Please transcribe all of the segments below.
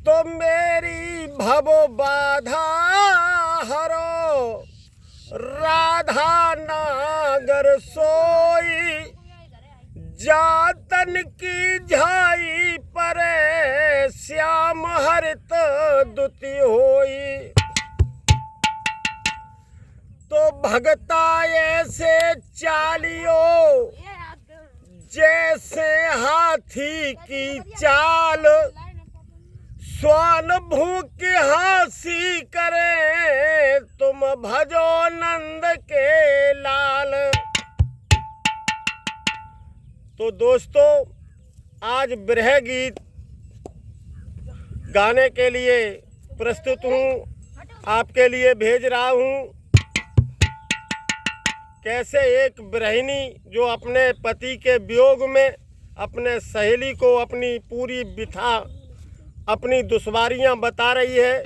तो मेरी भव बाधा हरो, राधा नागर सोई, जातन की झाई परे, श्याम हरित दुति होई। तो भगता ऐसे चालियो, जैसे हाथी की चाल, स्वान भूख हासी करे, तुम भजो नंद के लाल। तो दोस्तों, आज विरह गीत गाने के लिए प्रस्तुत हूँ, आपके लिए भेज रहा हूँ। कैसे एक गृहिणी जो अपने पति के वियोग में अपने सहेली को अपनी पूरी व्यथा, अपनी दुश्वारियां बता रही है,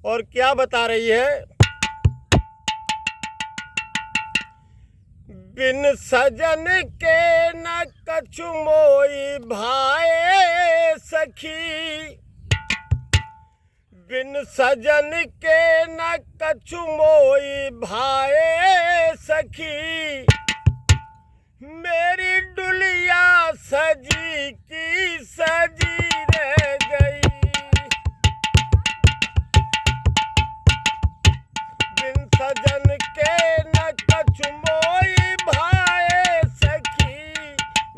और क्या बता रही है। बिन सजन के न कछु मोई भाए सखी, बिन सजन के न कछु मोई भाए सखी, मेरी डुलिया सजी की सजी रह गई। बिन सजन के न कछु मोई भाए सखी,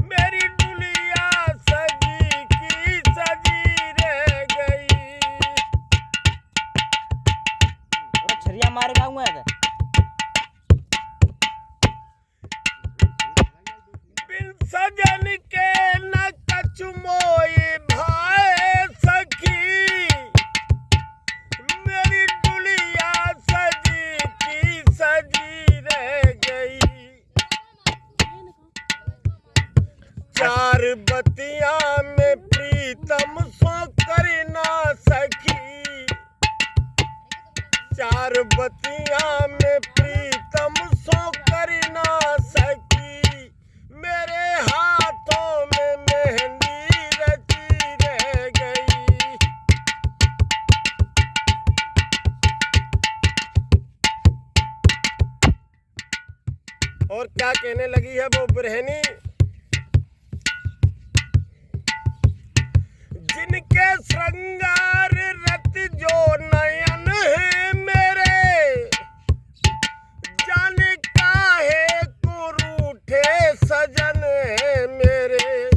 मेरी डुलिया सजी की सजी रह गई। छरिया मार गाऊंगा है। बिन सजन के न कछु मोई भाए सखी, मेरी डुलिया सजी की सजी रह गई। चार बतियां में प्रीतम सो कर ना सखी, चार बतियां में प्रीतम सो कर ना सकी, मेरे हाथों में मेहंदी रची रह गई। और क्या कहने लगी है वो गृहिणी। जिनके श्रृंगार रत जो नयन है मेरे, जाने काहे को रूठे सजन है मेरे।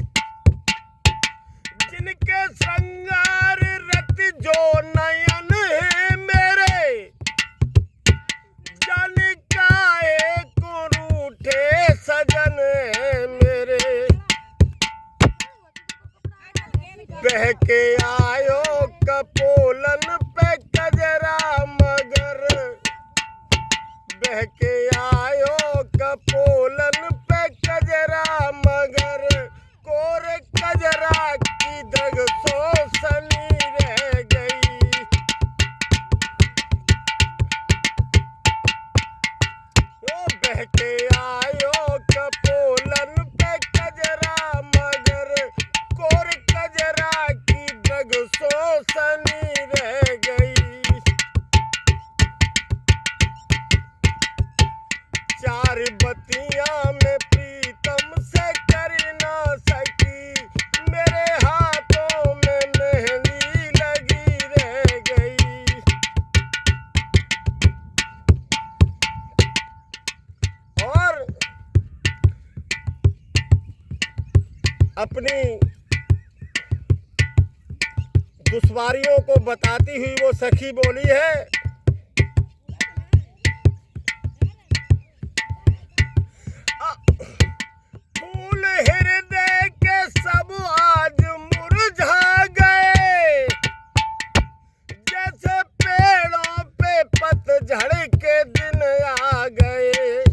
जिनके श्रृंगार रत जो नयन है मेरे, जाने काहे को रूठे सजन है मेरे। बह के आयो कपोलन पे कजरा मगर, बह के आयो कपोलन पे कजरा मगर, कोर कजरा की दग सोसनी रह गई। ओ बह के आयो कपोलन पे कजरा मगर, कोर कजरा की दग सोसनी रह गई। चार बतियां में प्रीतम से कर ना सकी, मेरे हाथों में मेहंदी लगी रह गई। और अपनी दुश्वारियों को बताती हुई वो सखी बोली है। फूल हृदय के सब आज मुरझा गए, जैसे पेड़ों पे पतझड़ के दिन आ गए।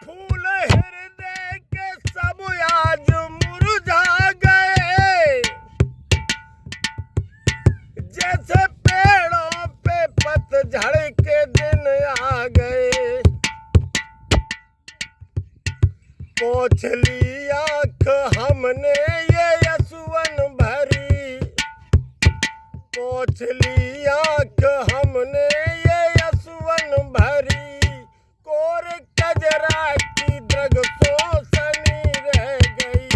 फूल हृदय के सब आज मुरझा गए, जैसे पेड़ों हमने ये यसुवन भरी, पोंछ ली आँख हमने ये यसुवन भरी, कोर कजरा की द्रग सोसनी रह गई।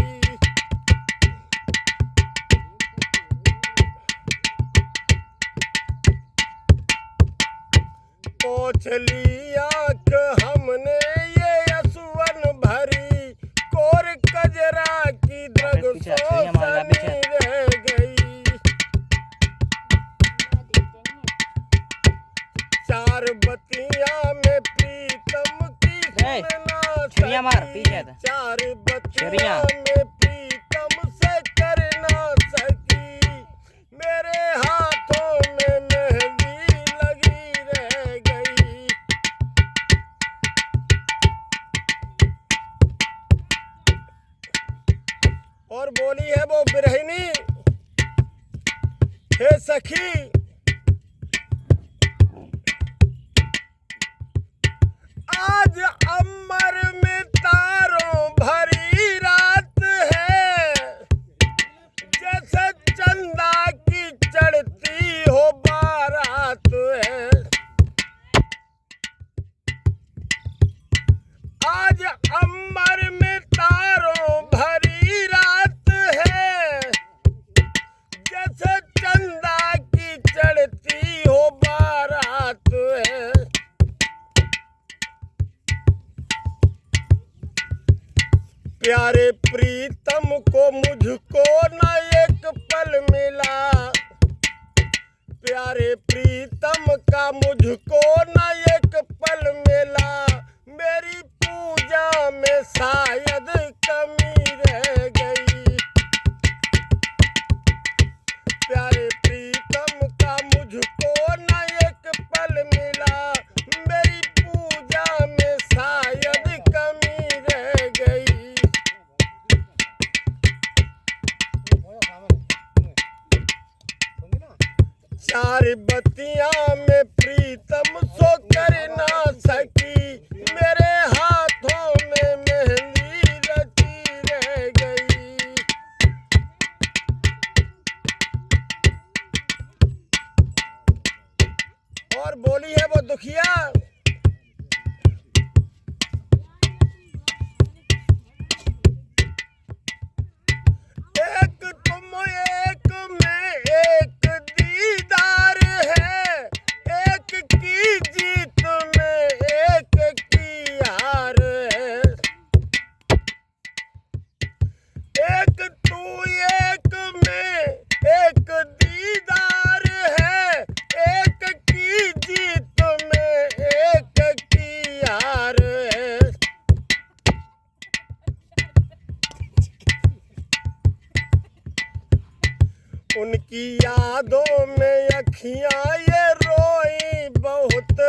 पोंछ ली आँख हमने ये यसुवन भरी, कोर कजरा की द्रग सोसनी रह गई। चार बतियां में प्रीतम की सुनना छुरिया मार सकी, पीछे था। चार छुरिया। बतियां में प्रीतम से करना सकी, मेरे हाथों में मेहंदी लगी रह गई। और बोली है वो बिरहिनी, हे सखी आज अमर में तारों भरी रात है, जैसे चंदा की चढ़ती हो बारात है। आज अमर में तारों भरी रात है, जैसे चंदा की चढ़ती हो बारात है। प्यारे प्रीतम को मुझको न एक पल मिला, प्यारे प्रीतम का मुझको न एक पल मिला, मेरी पूजा में शायद कमी रह गई। प्यारे प्रीतम का मुझको न एक पल मिला, मेरी पूजा में शायद कमी रह गई। चार बतियां में प्रीतम सो कर ना सकी, मेरे हाथों में मेहंदी रची रह गई। और बोली है वो दुखिया, एक तुम एक मैं एक दीदार है, एक की जीत में एक की हार है। एक तू एक मैं एक दीदार है, एक की जीत में एक की हार है। उनकी यादों में अखियां ये रोई बहुत,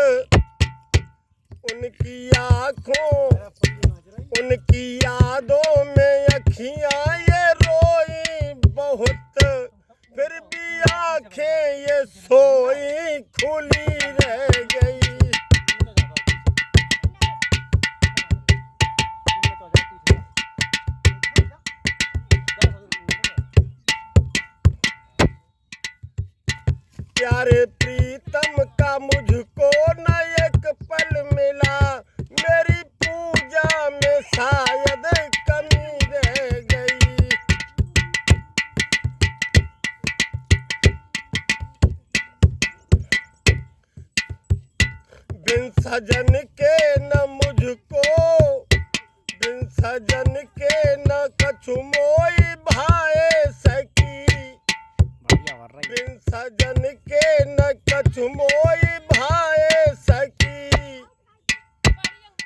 उनकी आँखों उनकी यादों में अखियां ये रोई बहुत, फिर भी आंखें ये सोई खुली रह गई। प्यारे प्रीतम का मुझको न एक पल मिला, मेरी पूजा में शायद कमी रह गई। बिन सजन के न मुझको, बिन सजन के न कछु मोई भाए सकी, बिन सजन के न कछु मोई भाए सकी,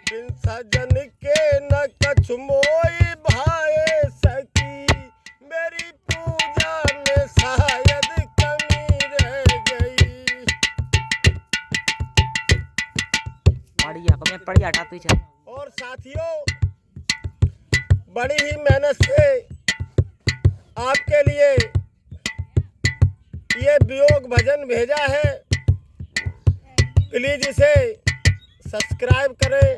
बिन सजन के न कछु मोई भाए सकी, मेरी पूजा में शायद कमी रह गई। बढ़िया हटा पीछे। और साथियों, बड़ी ही मेहनत से आपके लिए ये वियोग भजन भेजा है। प्लीज इसे सब्सक्राइब करें,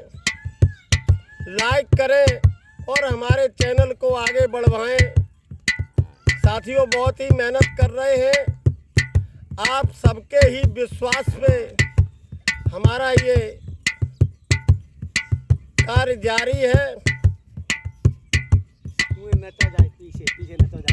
लाइक करें और हमारे चैनल को आगे बढ़वाएं। साथियों, बहुत ही मेहनत कर रहे हैं। आप सबके ही विश्वास पे हमारा ये कार्य जारी है। नचा जाए पीछे पीछे नचा जाए।